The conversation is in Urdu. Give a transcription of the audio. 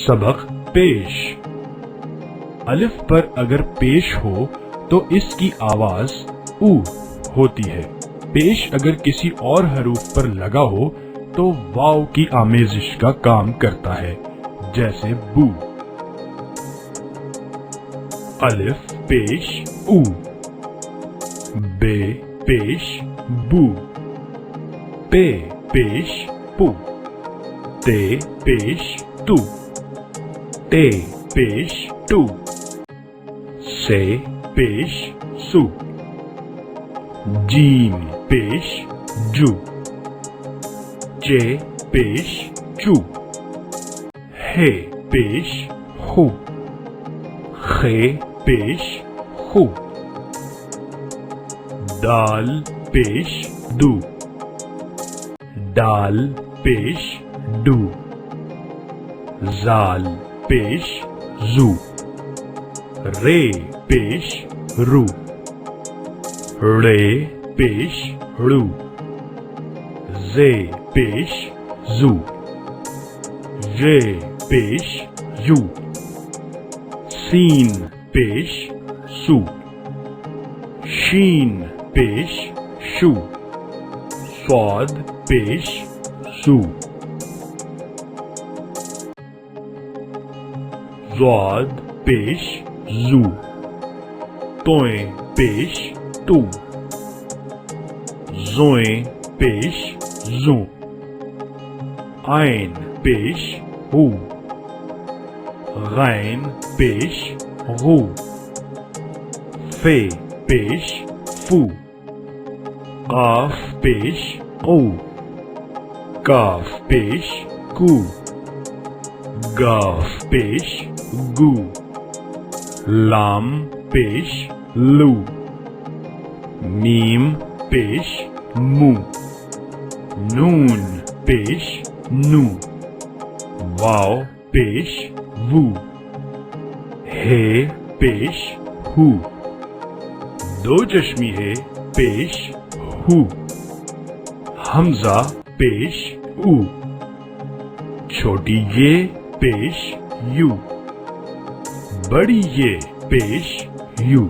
سبق پیش۔ الف پر اگر پیش ہو تو اس کی آواز او ہوتی ہے۔ پیش اگر کسی اور حروف پر لگا ہو تو واو کی آمیزش کا کام کرتا ہے، جیسے بو۔ الف پیش او، بے پیش بو، پے پیش پو، تے پیش تو، ٹے پیش ٹو، سے پیش سو، جیم پیش جو، چے پیش چو، ہے پیش ہو، خے پیش خو، دال پیش دو، ڈال پیش ڈو، زال پیش زو، رے پیش رو، رے پیش رو، زے پیش زو، یے پیش یو، سین پیش سو، شین پیش شو، صاد پیش سو، ضاد پیش زو، توئیں پیش تو، زوئیں پیش زو، عین پیش ہو، غین پیش غو، فے پیش فو، قاف پیش قو، کاف پیش کو، گاف پیش گو، لام پیش لو، میم پیش مو، نون پیش نو، واو پیش وو، ہے پیش ہو، دو چشمی ہے پیش ہو، حمزہ پیش او، چھوٹی یہ پیش یو، بڑی یہ پیش یو۔